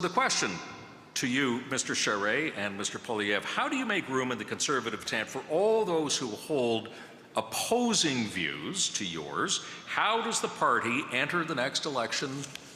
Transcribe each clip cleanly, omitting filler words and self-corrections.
The question to you, Mr. Charest and Mr. Poilievre, how do you make room in the Conservative tent for all those who hold opposing views to yours? How does the party enter the next election?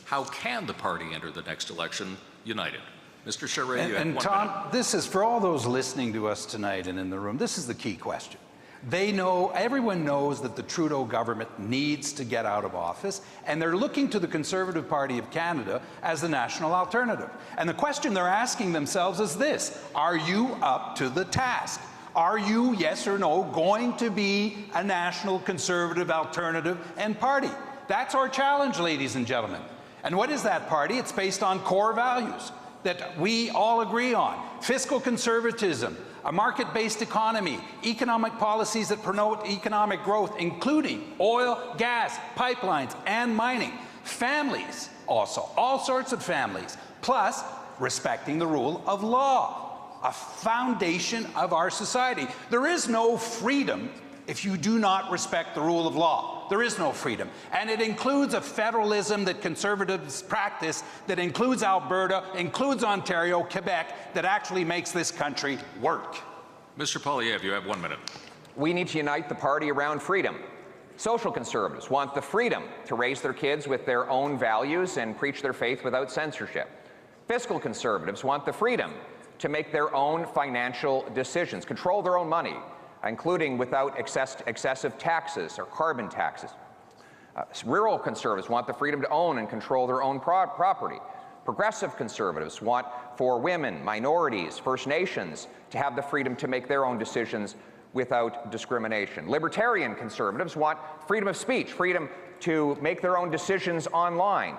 How can the party enter the next election united? Mr. Charest, you have 1 minute. Tom, this is for all those listening to us tonight and in the room, this is the key question. They know, everyone knows that the Trudeau government needs to get out of office, and they're looking to the Conservative Party of Canada as the national alternative. And the question they're asking themselves is this: are you up to the task? Are you, yes or no, going to be a national Conservative alternative and party? That's our challenge, ladies and gentlemen. And what is that party? It's based on core values that we all agree on. Fiscal conservatism, a market-based economy, economic policies that promote economic growth, including oil, gas, pipelines, and mining. Families also, all sorts of families, plus respecting the rule of law, a foundation of our society. There is no freedom if you do not respect the rule of law. There is no freedom. And it includes a federalism that Conservatives practice, that includes Alberta, includes Ontario, Quebec, that actually makes this country work. Mr. Poilievre, you have 1 minute. We need to unite the party around freedom. Social conservatives want the freedom to raise their kids with their own values and preach their faith without censorship. Fiscal conservatives want the freedom to make their own financial decisions, control their own money, including without excessive taxes or carbon taxes. Rural conservatives want the freedom to own and control their own property. Progressive conservatives want for women, minorities, First Nations to have the freedom to make their own decisions without discrimination. Libertarian conservatives want freedom of speech, freedom to make their own decisions online,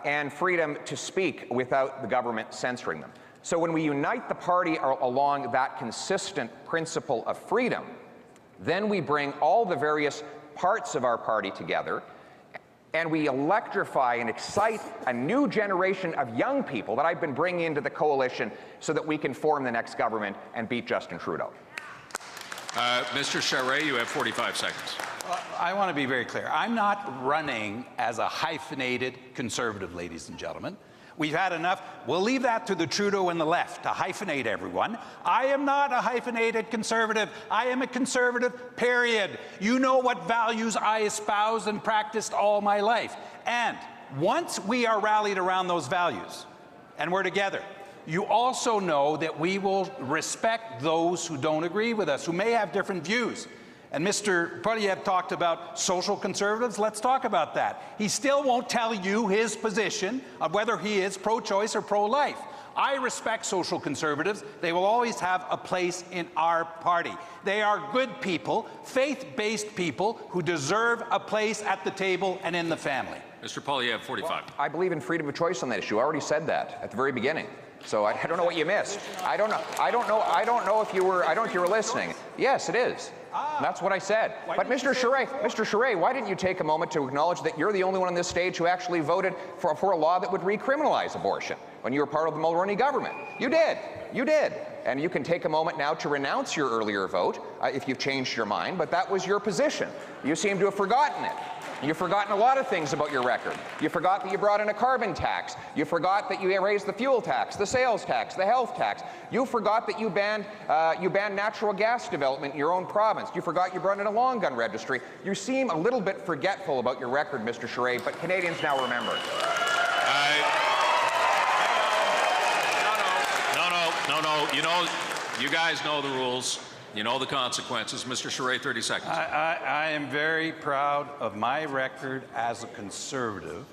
and freedom to speak without the government censoring them. So when we unite the party along that consistent principle of freedom, then we bring all the various parts of our party together, and we electrify and excite a new generation of young people that I've been bringing into the coalition so that we can form the next government and beat Justin Trudeau. Mr. Charest, you have 45 seconds. I want to be very clear. I'm not running as a hyphenated Conservative, ladies and gentlemen. We've had enough. We'll leave that to the Trudeau and the left to hyphenate everyone. I am not a hyphenated Conservative. I am a Conservative, period. You know what values I espoused and practiced all my life. And once we are rallied around those values, and we're together, you also know that we will respect those who don't agree with us, who may have different views. And Mr. Poilievre talked about social conservatives. Let's talk about that. He still won't tell you his position of whether he is pro-choice or pro-life. I respect social conservatives. They will always have a place in our party. They are good people, faith-based people who deserve a place at the table and in the family. Mr. Poilievre, 45. Well, I believe in freedom of choice on that issue. I already said that at the very beginning. So I don't know what you missed. I don't know if you were listening. Yes, it is. That's what I said. But Mr. Charest, why didn't you take a moment to acknowledge that you're the only one on this stage who actually voted for a law that would recriminalize abortion when you were part of the Mulroney government? You did. You did. And you can take a moment now to renounce your earlier vote if you've changed your mind, but that was your position. You seem to have forgotten it. You've forgotten a lot of things about your record. You forgot that you brought in a carbon tax. You forgot that you raised the fuel tax, the sales tax, the health tax. You forgot that you banned natural gas development in your own province. You forgot you brought in a long gun registry. You seem a little bit forgetful about your record, Mr. Charest, but Canadians now remember it. No. You know, you guys know the rules. You know the consequences. Mr. Charest, 30 seconds. I am very proud of my record as a Conservative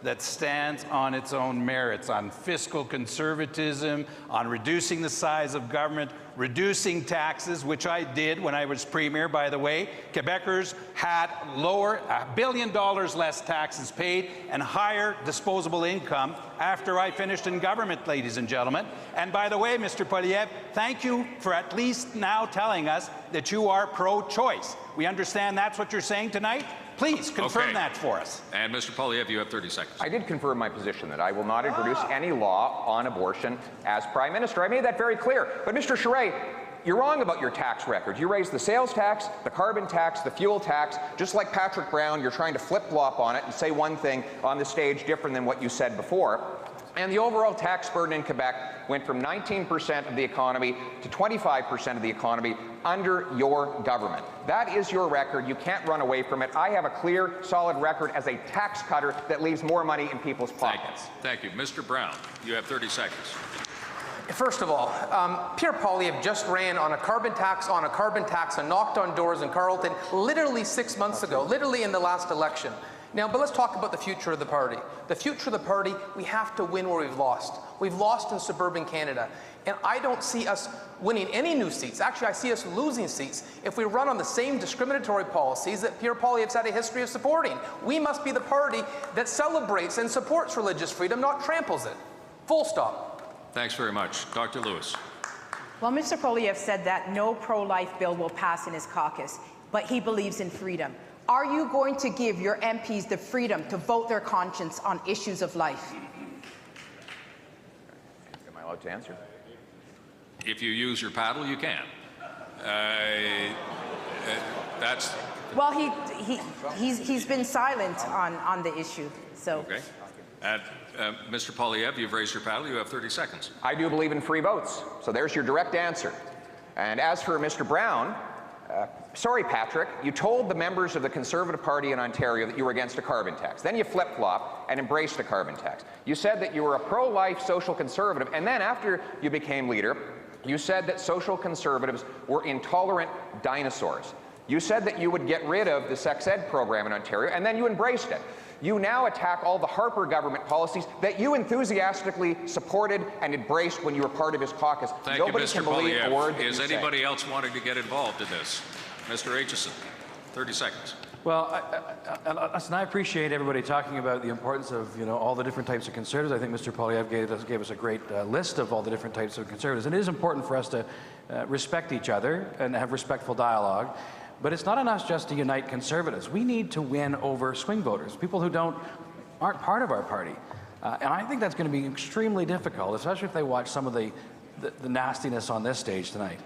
that stands on its own merits, on fiscal conservatism, on reducing the size of government, reducing taxes, which I did when I was Premier, by the way. Quebecers had $1 billion less taxes paid and higher disposable income after I finished in government, ladies and gentlemen. And by the way, Mr. Poilievre, thank you for at least now telling us that you are pro-choice. We understand that's what you're saying tonight. Please confirm that for us. And Mr. Poilievre, you have 30 seconds. I did confirm my position that I will not introduce any law on abortion as Prime Minister. I made that very clear. But Mr. Charest, you're wrong about your tax record. You raised the sales tax, the carbon tax, the fuel tax. Just like Patrick Brown, you're trying to flip-flop on it and say one thing on the stage different than what you said before. And the overall tax burden in Quebec went from 19% of the economy to 25% of the economy under your government. That is your record. You can't run away from it. I have a clear, solid record as a tax cutter that leaves more money in people's pockets. Thank you. Mr. Brown, you have 30 seconds. First of all, Pierre Poilievre just ran on a carbon tax and knocked on doors in Carleton literally 6 months ago, literally in the last election. Now, but let's talk about the future of the party. The future of the party, we have to win where we've lost. We've lost in suburban Canada. And I don't see us winning any new seats. Actually, I see us losing seats if we run on the same discriminatory policies that Pierre Poilievre's had a history of supporting. We must be the party that celebrates and supports religious freedom, not tramples it. Full stop. Thanks very much. Dr. Lewis. Well, Mr. Poilievre said that no pro-life bill will pass in his caucus, but he believes in freedom. Are you going to give your MPs the freedom to vote their conscience on issues of life? Am I allowed to answer? If you use your paddle, you can. That's... Well, he's been silent on the issue, so... Okay. Mr. Poilievre, you've raised your paddle. You have 30 seconds. I do believe in free votes. So there's your direct answer. And as for Mr. Brown, sorry, Patrick, you told the members of the Conservative Party in Ontario that you were against a carbon tax. Then you flip-flopped and embraced a carbon tax. You said that you were a pro-life social conservative, and then after you became leader, you said that social conservatives were intolerant dinosaurs. You said that you would get rid of the sex ed program in Ontario, and then you embraced it. You now attack all the Harper government policies that you enthusiastically supported and embraced when you were part of his caucus. Thank Nobody you, Mr. can believe a word that Is you anybody say. else wanting to get involved in this? Mr. Aitchison, 30 seconds. Well, I appreciate everybody talking about the importance of, all the different types of conservatives. I think Mr. Poilievre gave us a great list of all the different types of conservatives. And it is important for us to respect each other and have respectful dialogue. But it's not enough just to unite conservatives. We need to win over swing voters, people who aren't part of our party. And I think that's going to be extremely difficult, especially if they watch some of the nastiness on this stage tonight.